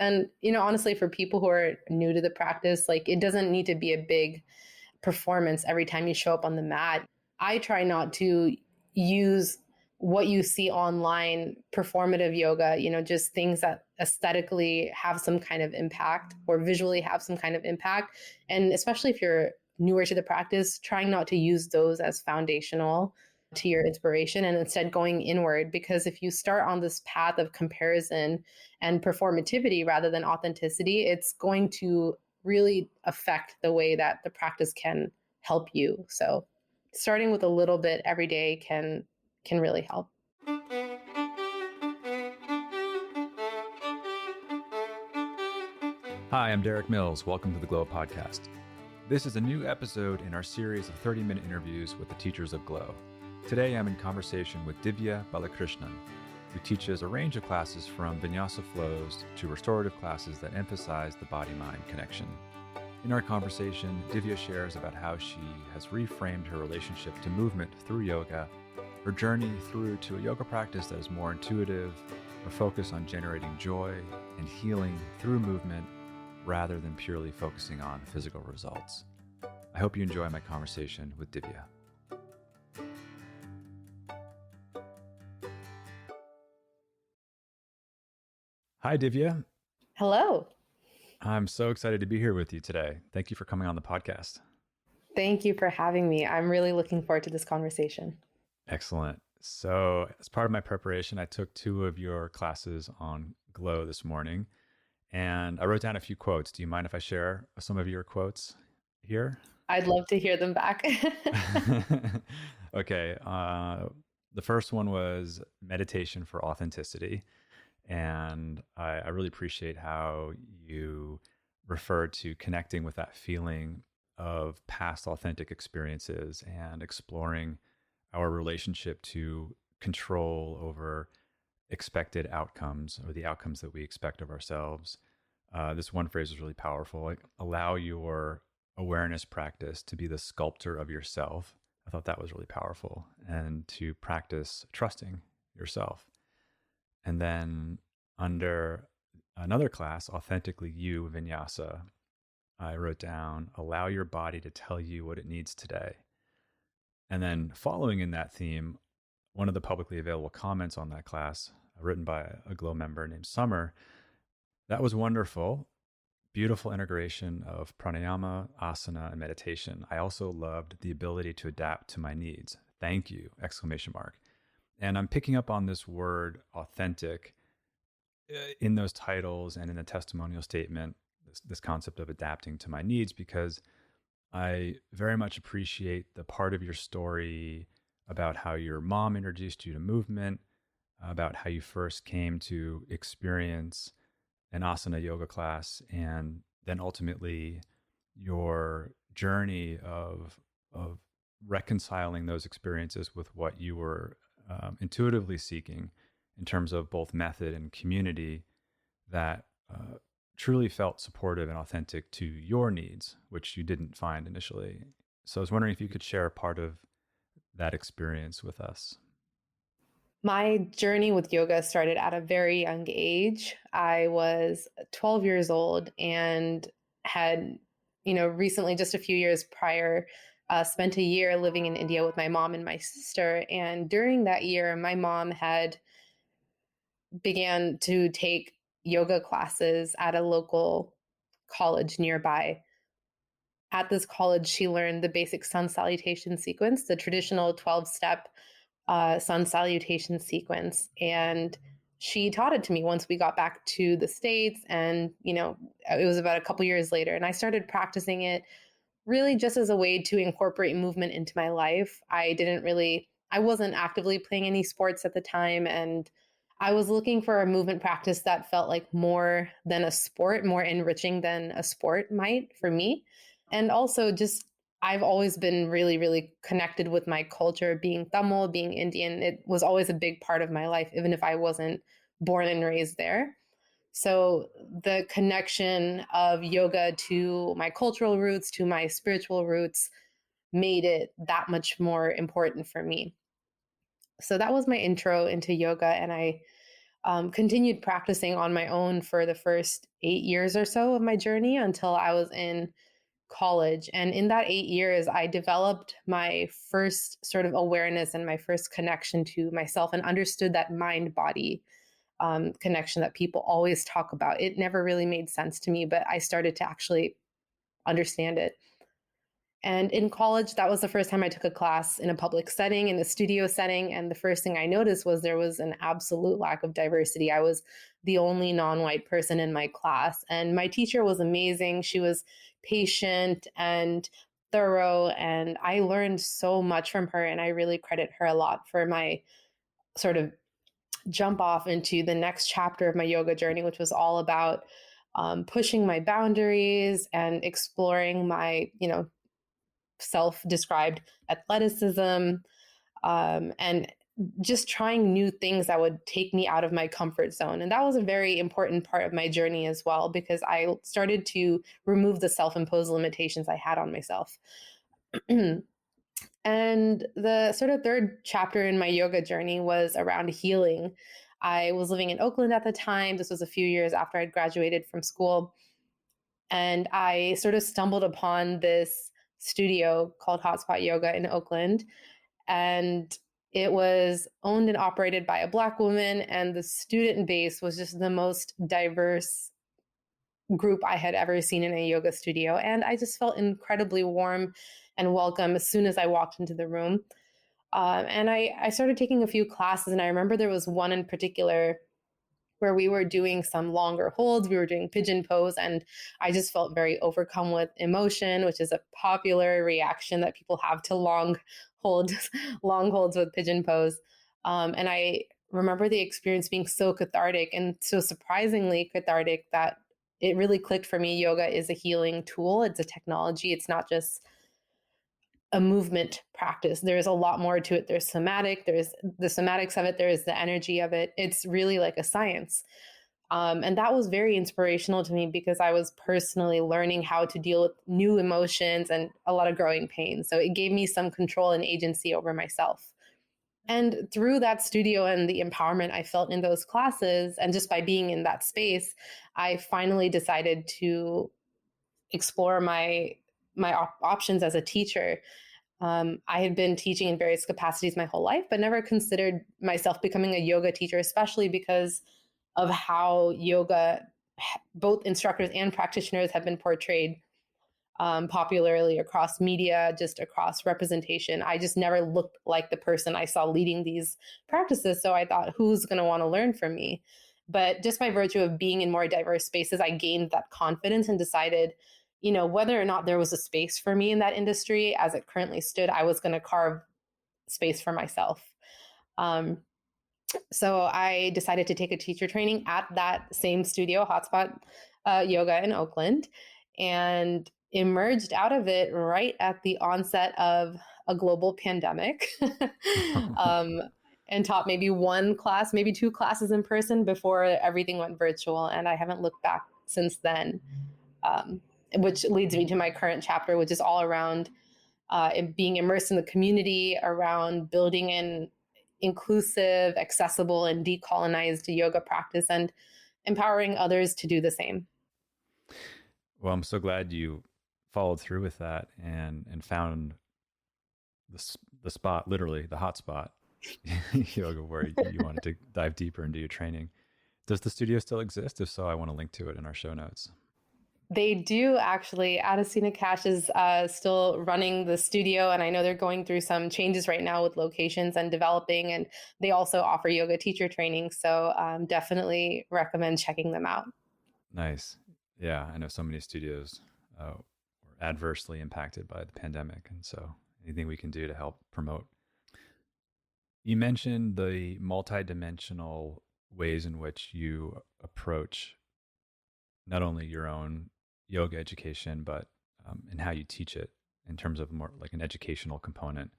And, honestly, for people who are new to the practice, like it doesn't need to be a big performance every time you show up on the mat. I try not to use what you see online, performative yoga, just things that aesthetically have some kind of impact or visually have some kind of impact. And especially if you're newer to the practice, trying not to use those as foundational to your inspiration and instead going inward. Because if you start on this path of comparison and performativity rather than authenticity, it's going to really affect the way that the practice can help you. So starting with a little bit every day can really help. Hi, I'm Derik Mills. Welcome to the Glow Podcast. This is a new episode in our series of 30-minute interviews with the teachers of Glow. Today, I'm in conversation with Divya Balakrishnan, who teaches a range of classes from vinyasa flows to restorative classes that emphasize the body-mind connection. In our conversation, Divya shares about how she has reframed her relationship to movement through yoga, her journey through to a yoga practice that is more intuitive, a focus on generating joy and healing through movement rather than purely focusing on physical results. I hope you enjoy my conversation with Divya. Hi, Divya. Hello. I'm so excited to be here with you today. Thank you for coming on the podcast. Thank you for having me. I'm really looking forward to this conversation. Excellent. So, as part of my preparation, I took 2 of your classes on Glow this morning, and I wrote down a few quotes. Do you mind if I share some of your quotes here? I'd love to hear them back. Okay. The first one was meditation for authenticity. And I really appreciate how you refer to connecting with that feeling of past authentic experiences and exploring our relationship to control over expected outcomes or the outcomes that we expect of ourselves. This one phrase is really powerful. Like, allow your awareness practice to be the sculptor of yourself. I thought that was really powerful, and to practice trusting yourself. And then under another class, Authentically You Vinyasa, I wrote down, allow your body to tell you what it needs today. And then following in that theme, one of the publicly available comments on that class, written by a Glow member named Summer, that was wonderful. Beautiful integration of pranayama, asana, and meditation. I also loved the ability to adapt to my needs. Thank you! ! And I'm picking up on this word authentic in those titles and in the testimonial statement, this concept of adapting to my needs, because I very much appreciate the part of your story about how your mom introduced you to movement, about how you first came to experience an asana yoga class, and then ultimately your journey of reconciling those experiences with what you were intuitively seeking in terms of both method and community that truly felt supportive and authentic to your needs, which you didn't find initially. So I was wondering if you could share a part of that experience with us. My journey with yoga started at a very young age. I was 12 years old and had, recently, just a few years prior, spent a year living in India with my mom and my sister. And during that year, my mom had began to take yoga classes at a local college nearby. At this college, she learned the basic sun salutation sequence, the traditional 12-step sun salutation sequence. And she taught it to me once we got back to the States. And, it was about a couple years later. And I started practicing it really just as a way to incorporate movement into my life. I wasn't actively playing any sports at the time. And I was looking for a movement practice that felt like more than a sport, more enriching than a sport might for me. And also just I've always been really, really connected with my culture, being Tamil, being Indian. It was always a big part of my life, even if I wasn't born and raised there. So the connection of yoga to my cultural roots, to my spiritual roots, made it that much more important for me. So that was my intro into yoga. And I continued practicing on my own for the first 8 years or so of my journey until I was in college. And in that 8 years, I developed my first sort of awareness and my first connection to myself and understood that mind body connection that people always talk about. It never really made sense to me, but I started to actually understand it. And in college, that was the first time I took a class in a public setting, in a studio setting. And the first thing I noticed was there was an absolute lack of diversity. I was the only non white person in my class. And my teacher was amazing. She was patient and thorough. And I learned so much from her. And I really credit her a lot for my sort of jump off into the next chapter of my yoga journey, which was all about pushing my boundaries and exploring my, self-described athleticism, and just trying new things that would take me out of my comfort zone. And that was a very important part of my journey as well, because I started to remove the self-imposed limitations I had on myself. And the sort of third chapter in my yoga journey was around healing. I was living in Oakland at the time. This was a few years after I'd graduated from school. And I sort of stumbled upon this studio called Hotspot Yoga in Oakland. And it was owned and operated by a Black woman. And the student base was just the most diverse group I had ever seen in a yoga studio. And I just felt incredibly warm and welcome as soon as I walked into the room. And I started taking a few classes, and I remember there was one in particular where we were doing some longer holds. We were doing pigeon pose, and I just felt very overcome with emotion, which is a popular reaction that people have to long holds, long holds with pigeon pose. And I remember the experience being so cathartic and so surprisingly cathartic that it really clicked for me. Yoga is a healing tool. It's a technology. It's not just a movement practice. There's a lot more to it. There's somatic, there's the somatics of it, there's the energy of it. It's really like a science. And that was very inspirational to me because I was personally learning how to deal with new emotions and a lot of growing pain. So it gave me some control and agency over myself. And through that studio and the empowerment I felt in those classes, and just by being in that space, I finally decided to explore my options as a teacher. I had been teaching in various capacities my whole life, but never considered myself becoming a yoga teacher, especially because of how yoga, both instructors and practitioners, have been portrayed popularly across media, just across representation. I just never looked like the person I saw leading these practices. So I thought, who's going to want to learn from me? But just by virtue of being in more diverse spaces, I gained that confidence and decided, whether or not there was a space for me in that industry as it currently stood, I was going to carve space for myself. So I decided to take a teacher training at that same studio, Hotspot Yoga in Oakland, and emerged out of it right at the onset of a global pandemic. um, and taught maybe one class, maybe two classes in person before everything went virtual. And I haven't looked back since then, which leads me to my current chapter, which is all around being immersed in the community, around building an inclusive, accessible, and decolonized yoga practice, and empowering others to do the same. Well, I'm so glad you followed through with that and found the spot, literally the hot spot, yoga, where you wanted to dive deeper into your training. Does the studio still exist? If so, I want to link to it in our show notes. They do actually. Adesina Cash is still running the studio, and I know they're going through some changes right now with locations and developing, and they also offer yoga teacher training. So definitely recommend checking them out. Nice. Yeah, I know so many studios were adversely impacted by the pandemic. And so anything we can do to help promote. You mentioned the multidimensional ways in which you approach not only your own yoga education, but in how you teach it in terms of more like an educational component.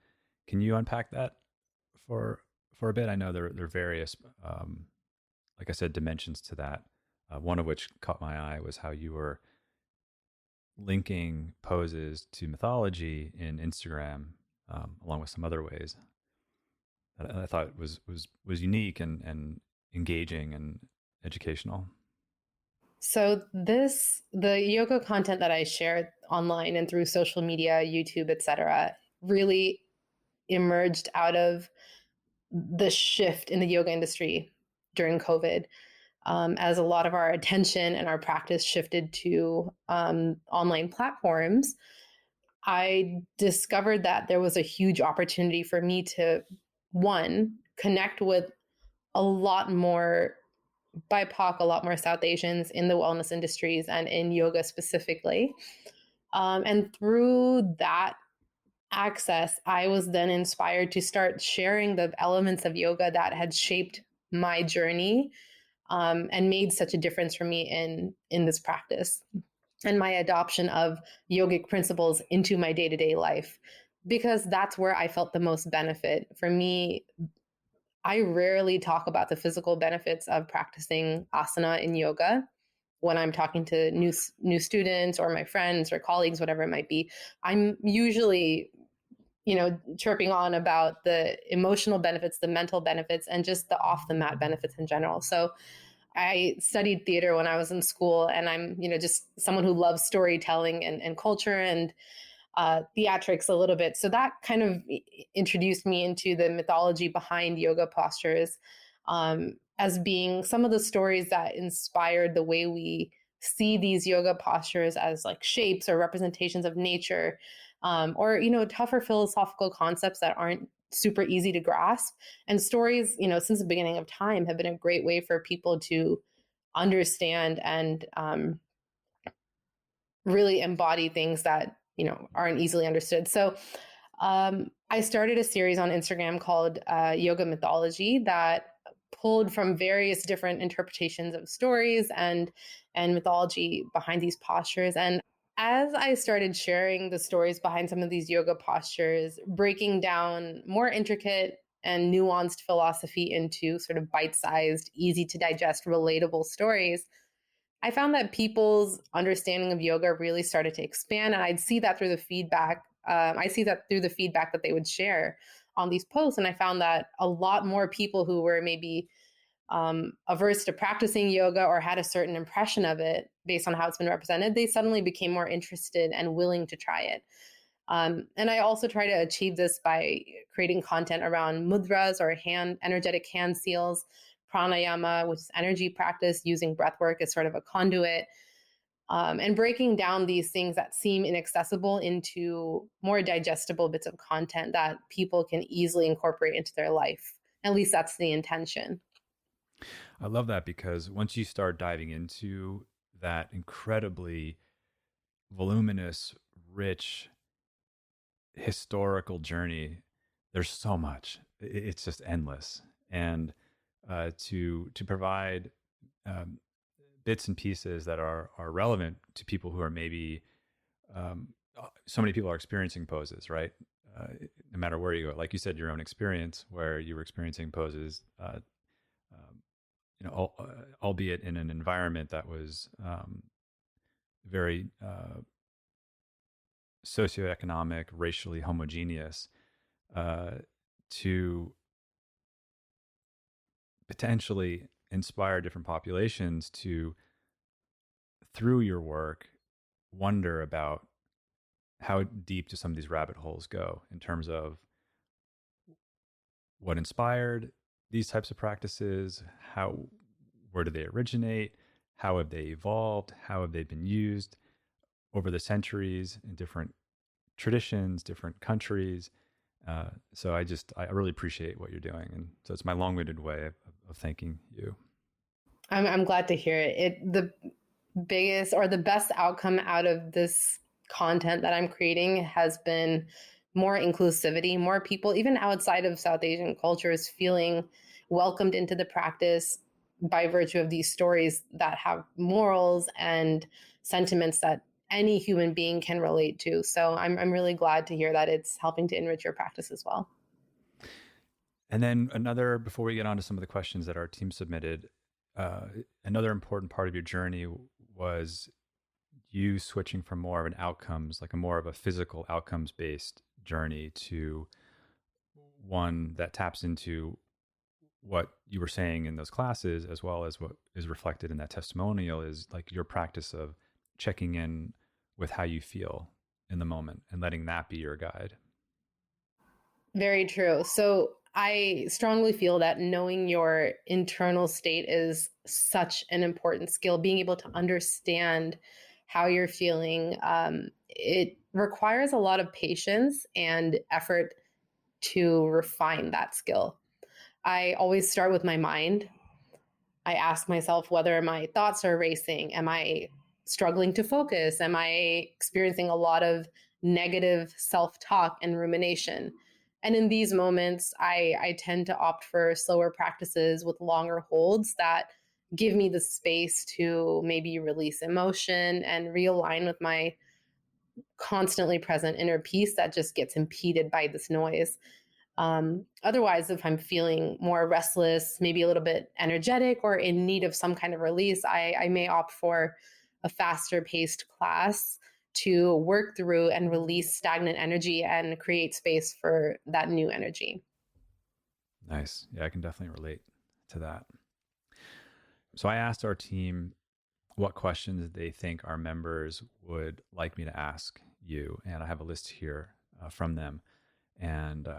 Can you unpack that for a bit? I know there are various, like I said, dimensions to that. One of which caught my eye was how you were linking poses to mythology in Instagram, along with some other ways that I thought was unique and engaging and educational? So the yoga content that I share online and through social media, YouTube, etc., really emerged out of the shift in the yoga industry during COVID, as a lot of our attention and our practice shifted to online platforms. I discovered that there was a huge opportunity for me to, one, connect with a lot more BIPOC, a lot more South Asians in the wellness industries and in yoga specifically. And through that access, I was then inspired to start sharing the elements of yoga that had shaped my journey, and made such a difference for me in this practice and my adoption of yogic principles into my day-to-day life, because that's where I felt the most benefit. For me, I rarely talk about the physical benefits of practicing asana in yoga when I'm talking to new students or my friends or colleagues, whatever it might be. I'm usually, chirping on about the emotional benefits, the mental benefits, and just the off the mat benefits in general. So I studied theater when I was in school, and I'm, just someone who loves storytelling and culture and theatrics a little bit. So that kind of introduced me into the mythology behind yoga postures, as being some of the stories that inspired the way we see these yoga postures as like shapes or representations of nature, or tougher philosophical concepts that aren't super easy to grasp. And stories, since the beginning of time, have been a great way for people to understand and really embody things that aren't easily understood. So I started a series on Instagram called Yoga Mythology that pulled from various different interpretations of stories and mythology behind these postures. And as I started sharing the stories behind some of these yoga postures, breaking down more intricate and nuanced philosophy into sort of bite-sized, easy to digest, relatable stories, I found that people's understanding of yoga really started to expand. And I'd see that through the feedback. I see that through the feedback that they would share on these posts. And I found that a lot more people who were maybe averse to practicing yoga or had a certain impression of it based on how it's been represented, they suddenly became more interested and willing to try it. And I also try to achieve this by creating content around mudras or energetic hand seals, pranayama, which is energy practice, using breath work as sort of a conduit, and breaking down these things that seem inaccessible into more digestible bits of content that people can easily incorporate into their life. At least that's the intention. I love that, because once you start diving into that incredibly voluminous, rich, historical journey, there's so much. It's just endless. And to provide um, bits and pieces that are relevant to people who are maybe so many people are experiencing poses, right? No matter where you go, like you said, your own experience where you were experiencing poses, um, albeit in an environment that was very socioeconomic, racially homogeneous, uh, to potentially inspire different populations to, through your work, wonder about how deep do some of these rabbit holes go in terms of what inspired these types of practices, where do they originate, how have they evolved, how have they been used over the centuries in different traditions, different countries. So I really appreciate what you're doing, and so it's my long-winded way of thanking you. I'm glad to hear it. The biggest or the best outcome out of this content that I'm creating has been more inclusivity, more people, even outside of South Asian cultures, feeling welcomed into the practice by virtue of these stories that have morals and sentiments that any human being can relate to. So I'm really glad to hear that it's helping to enrich your practice as well. And then before we get on to some of the questions that our team submitted, uh, another important part of your journey was you switching from more of an outcomes, like a more of a physical outcomes based journey, to one that taps into what you were saying in those classes, as well as what is reflected in that testimonial, is like your practice of checking in with how you feel in the moment and letting that be your guide. Very true. So I strongly feel that knowing your internal state is such an important skill. Being able to understand how you're feeling, it requires a lot of patience and effort to refine that skill. I always start with my mind. I ask myself whether my thoughts are racing. Am I struggling to focus? Am I experiencing a lot of negative self talk and rumination? And in these moments, I tend to opt for slower practices with longer holds that give me the space to maybe release emotion and realign with my constantly present inner peace that just gets impeded by this noise. Otherwise, if I'm feeling more restless, maybe a little bit energetic or in need of some kind of release, I may opt for a faster paced class to work through and release stagnant energy and create space for that new energy. Nice. Yeah, I can definitely relate to that. So I asked our team what questions they think our members would like me to ask you, and I have a list here from them, and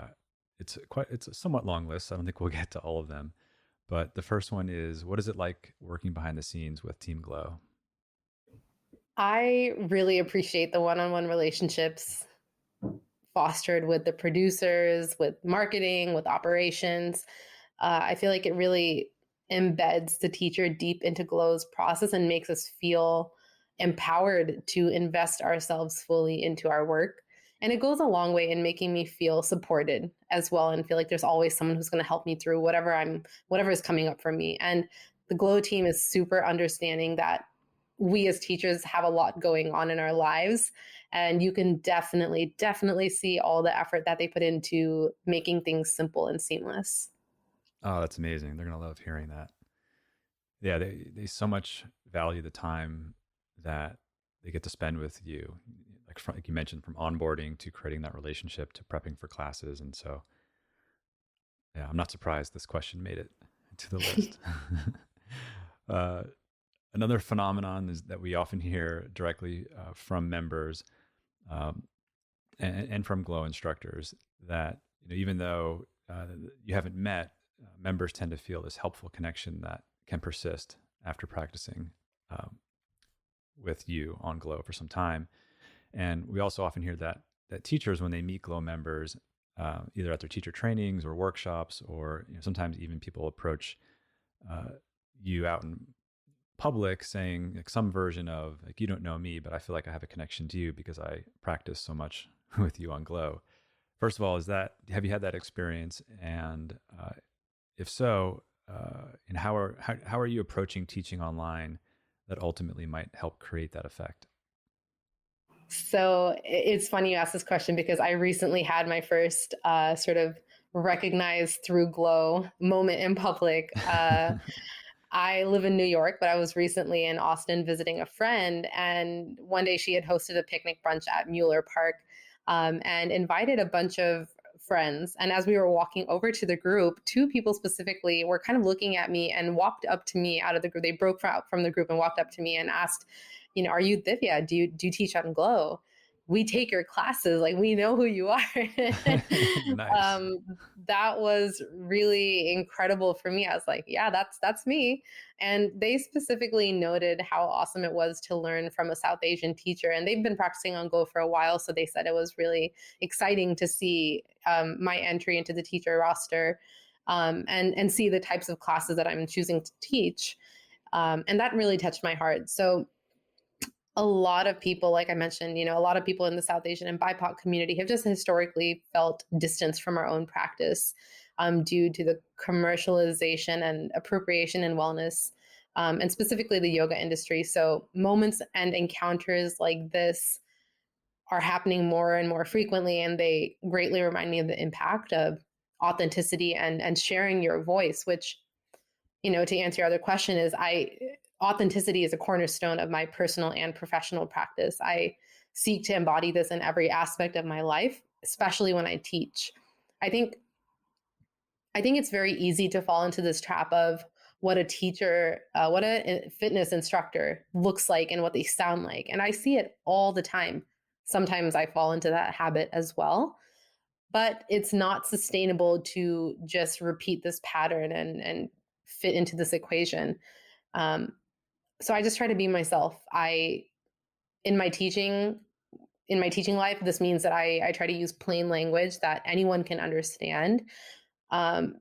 it's a somewhat long list. So I don't think we'll get to all of them, but the first one is, what is it like working behind the scenes with Team Glow? I really appreciate the one on one relationships fostered with the producers, with marketing, with operations. I feel like it really embeds the teacher deep into Glow's process and makes us feel empowered to invest ourselves fully into our work. And it goes a long way in making me feel supported as well and feel like there's always someone who's going to help me through whatever is coming up for me. And the Glow team is super understanding that we as teachers have a lot going on in our lives, and you can definitely see all the effort that they put into making things simple and seamless. Oh, that's amazing. They're going to love hearing that. Yeah, they so much value the time that they get to spend with you. Like you mentioned, from onboarding to creating that relationship to prepping for classes. And so, yeah, I'm not surprised this question made it to the list. uh, Another phenomenon is that we often hear directly from members, um, and from Glow instructors, that even though you haven't met, members tend to feel this helpful connection that can persist after practicing um, with you on Glow for some time. And we also often hear that teachers, when they meet Glow members, either at their teacher trainings or workshops, or sometimes even people approach uh, you out in public saying like some version of like, you don't know me, but I feel like I have a connection to you because I practice so much with you on Glow. First of all, have you had that experience? And if so, and how are you approaching teaching online that ultimately might help create that effect? So it's funny you asked this question because I recently had my first sort of recognized through Glow moment in public. I live in New York, but I was recently in Austin visiting a friend. And one day she had hosted a picnic brunch at Mueller Park, and invited a bunch of friends. And as we were walking over to the group, two people specifically were kind of looking at me and walked up to me out of the group. They broke out from the group and walked up to me and asked, are you Divya? Do you teach on Glow? We take your classes, like we know who you are. Nice. um, that was really incredible for me. I was like, yeah, that's me. And they specifically noted how awesome it was to learn from a South Asian teacher, and they've been practicing on Glow for a while, so they said it was really exciting to see my entry into the teacher roster, and see the types of classes that I'm choosing to teach, and that really touched my heart. So a lot of people, like I mentioned, a lot of people in the South Asian and BIPOC community have just historically felt distance from our own practice, due to the commercialization and appropriation in wellness, and specifically the yoga industry. So moments and encounters like this are happening more and more frequently, and they greatly remind me of the impact of authenticity and sharing your voice, which, to answer your other question, is authenticity is a cornerstone of my personal and professional practice. I seek to embody this in every aspect of my life, especially when I teach. I think I think it's very easy to fall into this trap of what a teacher, what a fitness instructor looks like and what they sound like. And I see it all the time. Sometimes I fall into that habit as well, but it's not sustainable to just repeat this pattern and fit into this equation. Um, so I just try to be myself. In my teaching, in my teaching life, this means that I try to use plain language that anyone can understand. Um,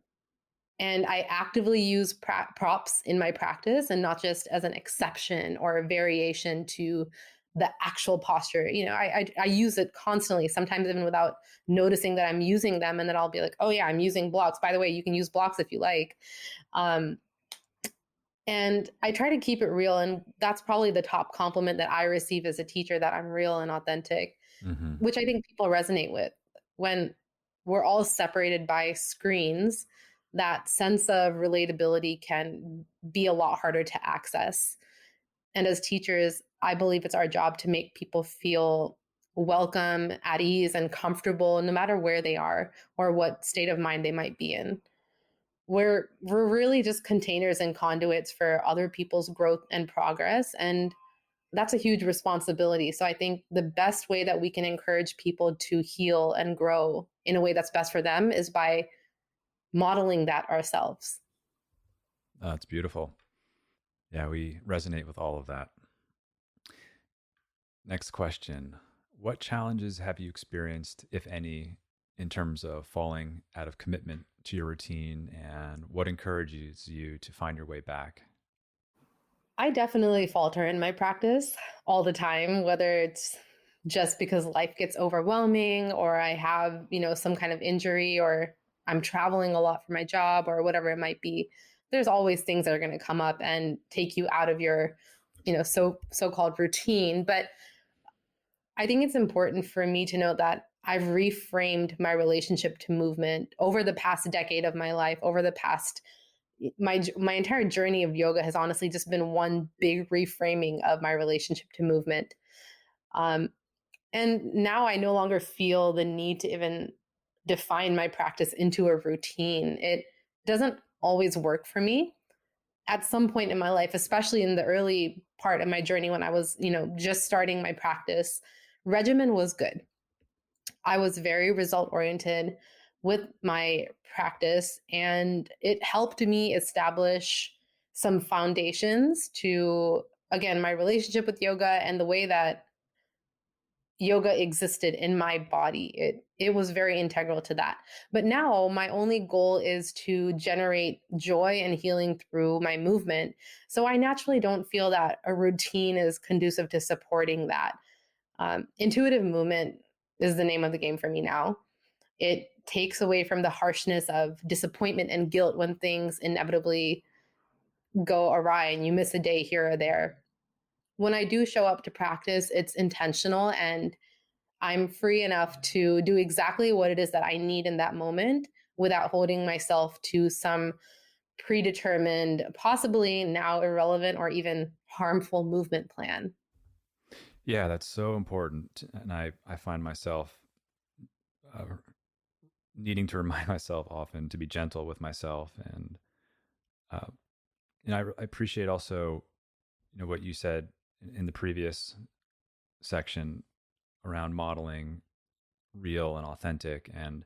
and I actively use props in my practice and not just as an exception or a variation to the actual posture. I use it constantly, sometimes even without noticing that I'm using them. And then I'll be like, oh, yeah, I'm using blocks. By the way, you can use blocks if you like. Um, and I try to keep it real. And that's probably the top compliment that I receive as a teacher, that I'm real and authentic, Hmm. which I think people resonate with. When we're all separated by screens, that sense of relatability can be a lot harder to access. And as teachers, I believe it's our job to make people feel welcome, at ease, and comfortable no matter where they are or what state of mind they might be in. We're really just containers and conduits for other people's growth and progress. And that's a huge responsibility. So I think the best way that we can encourage people to heal and grow in a way that's best for them is by modeling that ourselves. That's beautiful. Yeah, we resonate with all of that. Next question. What challenges have you experienced, if any, in terms of falling out of commitment to your routine, and what encourages you to find your way back? I definitely falter in my practice all the time, whether it's just because life gets overwhelming or I have, some kind of injury or I'm traveling a lot for my job or whatever it might be. There's always things that are going to come up and take you out of your, so-called routine. But I think it's important for me to know that I've reframed my relationship to movement over the past decade of my life, over the past my entire journey of yoga has honestly just been one big reframing of my relationship to movement. Um, and now I no longer feel the need to even define my practice into a routine. It doesn't always work for me. At some point in my life, especially in the early part of my journey when I was, just starting my practice, regimen was good. I was very result oriented with my practice, and it helped me establish some foundations to, again, my relationship with yoga and the way that yoga existed in my body. It was very integral to that. But now my only goal is to generate joy and healing through my movement. So I naturally don't feel that a routine is conducive to supporting that. Intuitive movement is the name of the game for me now. It takes away from the harshness of disappointment and guilt when things inevitably go awry and you miss a day here or there. When I do show up to practice, it's intentional and I'm free enough to do exactly what it is that I need in that moment without holding myself to some predetermined, possibly now irrelevant or even harmful movement plan. Yeah, that's so important. And I find myself uh, needing to remind myself often to be gentle with myself. Uh, and I appreciate also, what you said in the previous section around modeling real and authentic. And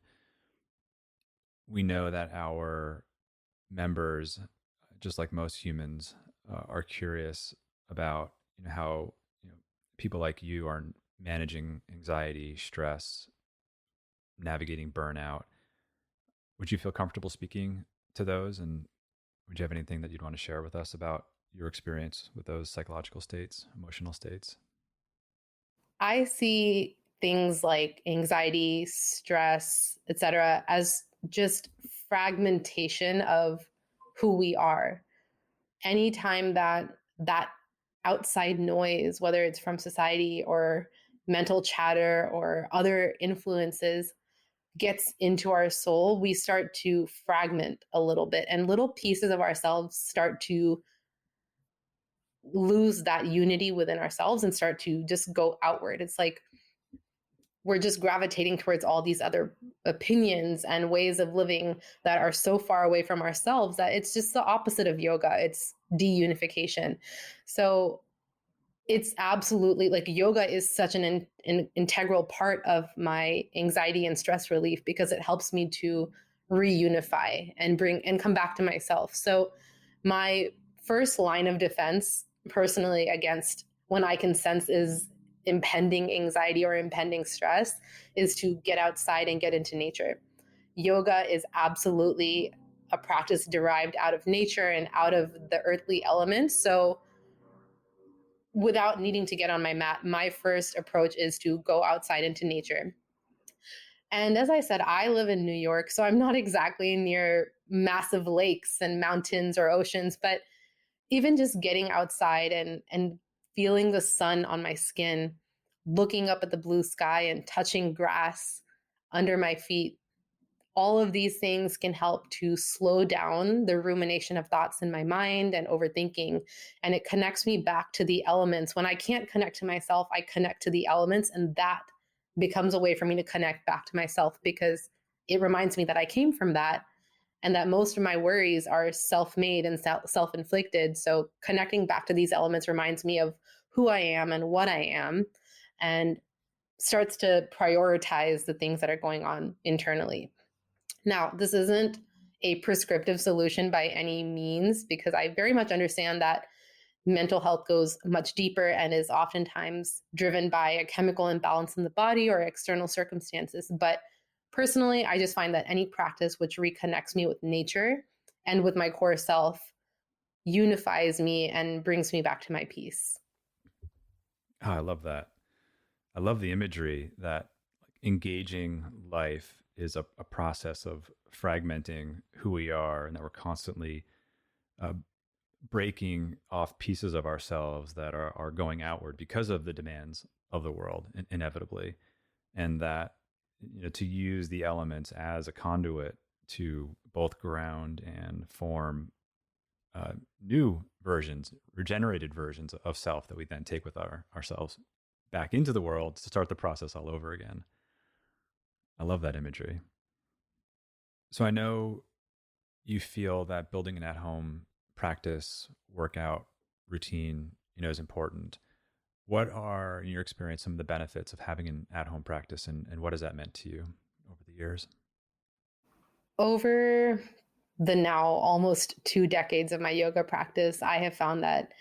we know that our members, just like most humans, are curious about how people like you are managing anxiety, stress, navigating burnout. Would you feel comfortable speaking to those? And would you have anything that you'd want to share with us about your experience with those psychological states, emotional states? I see things like anxiety, stress, etc., as just fragmentation of who we are. Anytime that outside noise, whether it's from society or mental chatter or other influences, gets into our soul, we start to fragment a little bit and little pieces of ourselves start to lose that unity within ourselves and start to just go outward. It's like we're just gravitating towards all these other opinions and ways of living that are so far away from ourselves that it's just the opposite of yoga. It's deunification. So it's absolutely like yoga is such an integral part of my anxiety and stress relief because it helps me to reunify and bring and come back to myself. So my first line of defense personally against when I can sense is impending anxiety or impending stress is to get outside and get into nature. Yoga is absolutely a practice derived out of nature and out of the earthly elements. So without needing to get on my mat, my first approach is to go outside into nature. And as I said, I live in New York, so I'm not exactly near massive lakes and mountains or oceans, but even just getting outside and feeling the sun on my skin, looking up at the blue sky and touching grass under my feet, all of these things can help to slow down the rumination of thoughts in my mind and overthinking. And it connects me back to the elements. When I can't connect to myself, I connect to the elements, and that becomes a way for me to connect back to myself because it reminds me that I came from that and that most of my worries are self-made and self-inflicted. So connecting back to these elements reminds me of who I am and what I am, and starts to prioritize the things that are going on internally. Now, this isn't a prescriptive solution by any means, because I very much understand that mental health goes much deeper and is oftentimes driven by a chemical imbalance in the body or external circumstances. But personally, I just find that any practice which reconnects me with nature and with my core self unifies me and brings me back to my peace. Oh, I love that. I love the imagery that engaging life is a process of fragmenting who we are, and that we're constantly uh, breaking off pieces of ourselves that are going outward because of the demands of the world, inevitably. And that, to use the elements as a conduit to both ground and form new versions, regenerated versions of self that we then take with ourselves back into the world to start the process all over again. I love that imagery. So I know you feel that building an at-home practice, workout routine, is important. What are, in your experience, some of the benefits of having an at-home practice, and what has that meant to you over the years? Over the now almost 2 decades of my yoga practice, I have found that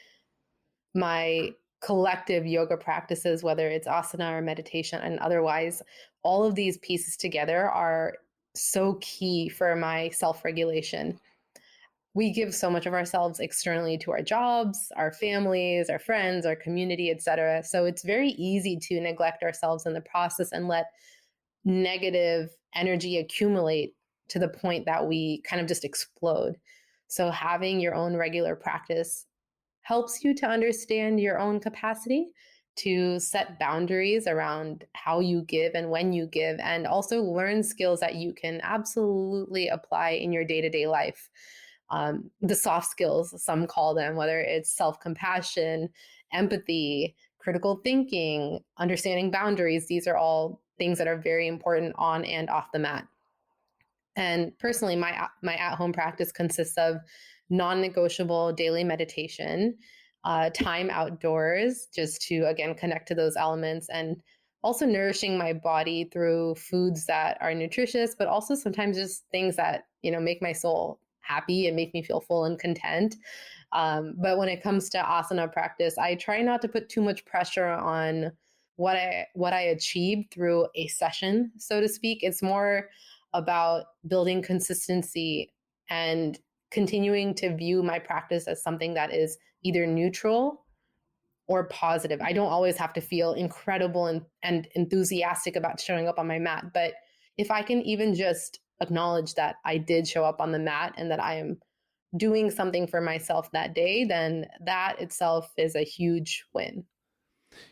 my collective yoga practices, whether it's asana or meditation and otherwise, all of these pieces together are so key for my self regulation. We give so much of ourselves externally to our jobs, our families, our friends, our community, etc. So it's very easy to neglect ourselves in the process and let negative energy accumulate to the point that we kind of just explode. So having your own regular practice helps you to understand your own capacity to set boundaries around how you give and when you give, and also learn skills that you can absolutely apply in your day-to-day life. The soft skills, some call them, whether it's self-compassion, empathy, critical thinking, understanding boundaries, these are all things that are very important on and off the mat. And personally, my at-home practice consists of non-negotiable daily meditation, time outdoors, just to again connect to those elements, and also nourishing my body through foods that are nutritious, but also sometimes just things that make my soul happy and make me feel full and content. But when it comes to asana practice, I try not to put too much pressure on what I achieved through a session, so to speak. It's more about building consistency and continuing to view my practice as something that is either neutral or positive. I don't always have to feel incredible and enthusiastic about showing up on my mat, but if I can even just acknowledge that I did show up on the mat and that I am doing something for myself that day, then that itself is a huge win.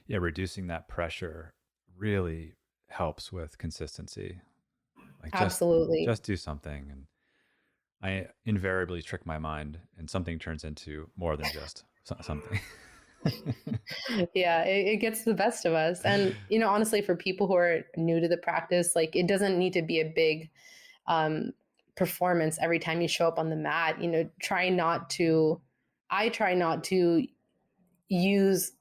Yeah, reducing that pressure really helps with consistency. Like Absolutely. just do something, and I invariably trick my mind, and something turns into more than just something. Yeah, it gets the best of us. And, honestly, for people who are new to the practice, like it doesn't need to be a big um, performance every time you show up on the mat. I try not to use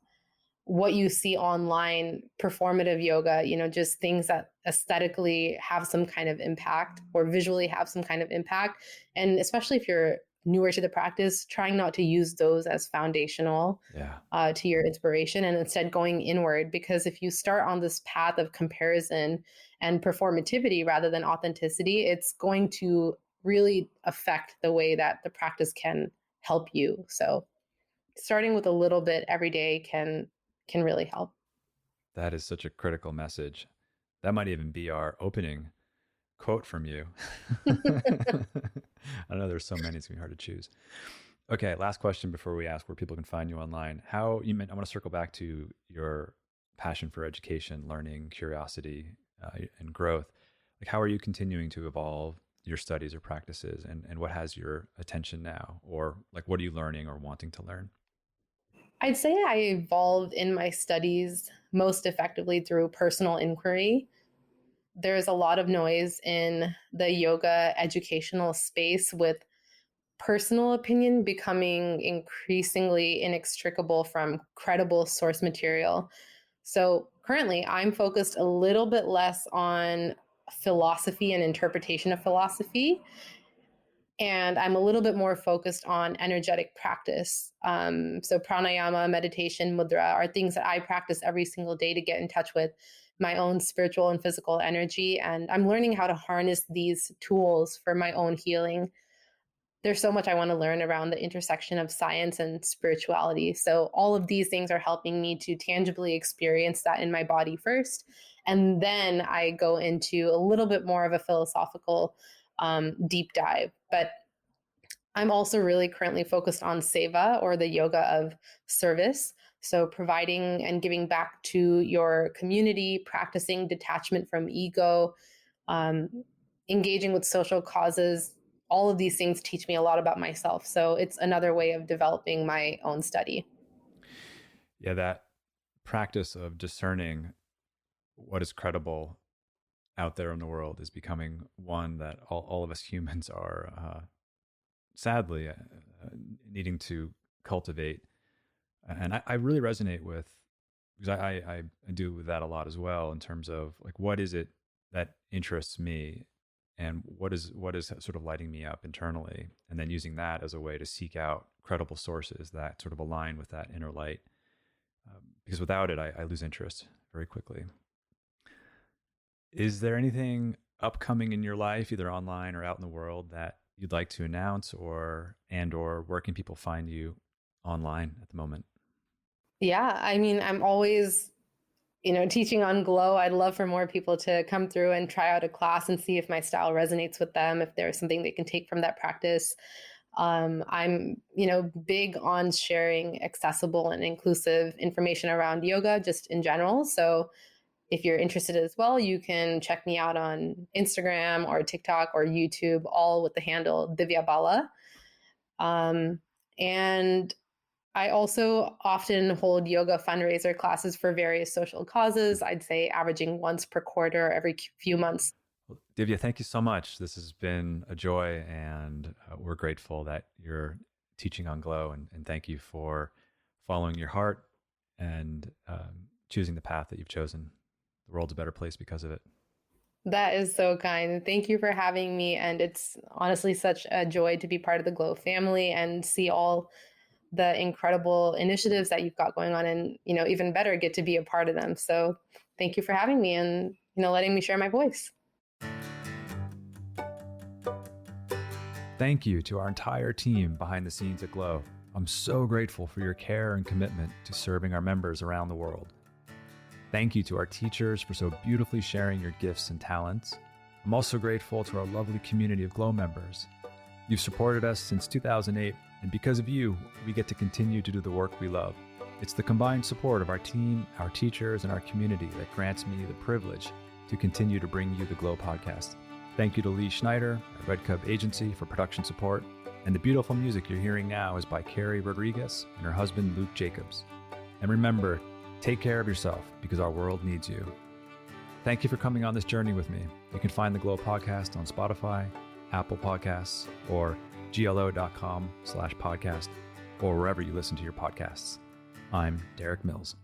what you see online, performative yoga, just things that aesthetically have some kind of impact or visually have some kind of impact. And especially if you're newer to the practice, trying not to use those as foundational Yeah. to your inspiration, and instead going inward. Because if you start on this path of comparison and performativity rather than authenticity, it's going to really affect the way that the practice can help you. So starting with a little bit every day can really help. That is such a critical message. That might even be our opening quote from you. I know there's so many, it's gonna be hard to choose. Okay, last question before we ask where people can find you online. I want to circle back to your passion for education, learning, curiosity, and growth. Like, how are you continuing to evolve your studies or practices, and what has your attention now, or like what are you learning or wanting to learn? I'd say I evolved in my studies most effectively through personal inquiry. There's a lot of noise in the yoga educational space, with personal opinion becoming increasingly inextricable from credible source material. So currently, I'm focused a little bit less on philosophy and interpretation of philosophy, and I'm a little bit more focused on energetic practice. So pranayama, meditation, mudra are things that I practice every single day to get in touch with my own spiritual and physical energy. And I'm learning how to harness these tools for my own healing. There's so much I want to learn around the intersection of science and spirituality. So all of these things are helping me to tangibly experience that in my body first. And then I go into a little bit more of a philosophical deep dive. But I'm also really currently focused on seva, or the yoga of service. So providing and giving back to your community, practicing detachment from ego, um, engaging with social causes. All of these things teach me a lot about myself. So it's another way of developing my own study. Yeah, that practice of discerning what is credible out there in the world is becoming one that all of us humans are sadly needing to cultivate. And I really resonate with, because I do that a lot as well, in terms of like, what is it that interests me, and what is sort of lighting me up internally, and then using that as a way to seek out credible sources that sort of align with that inner light. Because without it, I lose interest very quickly. Is there anything upcoming in your life, either online or out in the world, that you'd like to announce, or where can people find you online at the moment? Yeah, I mean, I'm always, teaching on Glow. I'd love for more people to come through and try out a class and see if my style resonates with them, if there's something they can take from that practice. I'm, big on sharing accessible and inclusive information around yoga just in general. So if you're interested as well, you can check me out on Instagram or TikTok or YouTube, all with the handle Divya Bala. And I also often hold yoga fundraiser classes for various social causes. I'd say averaging once per quarter, every few months. Well, Divya, thank you so much. This has been a joy, and we're grateful that you're teaching on Glow, and thank you for following your heart and choosing the path that you've chosen. The world's a better place because of it. That is so kind. Thank you for having me. And it's honestly such a joy to be part of the Glow family and see all the incredible initiatives that you've got going on, and, even better, get to be a part of them. So thank you for having me and, letting me share my voice. Thank you to our entire team behind the scenes at Glow. I'm so grateful for your care and commitment to serving our members around the world. Thank you to our teachers for so beautifully sharing your gifts and talents. I'm also grateful to our lovely community of Glow members. You've supported us since 2008, and because of you, we get to continue to do the work we love. It's the combined support of our team, our teachers, and our community that grants me the privilege to continue to bring you the Glow podcast. Thank you to Lee Schneider at Red Cub Agency for production support, And the beautiful music you're hearing now is by Carrie Rodriguez and her husband, Luke Jacobs. And remember, take care of yourself because our world needs you. Thank you for coming on this journey with me. You can find the Glow podcast on Spotify, Apple Podcasts, or glo.com/podcast, or wherever you listen to your podcasts. I'm Derik Mills.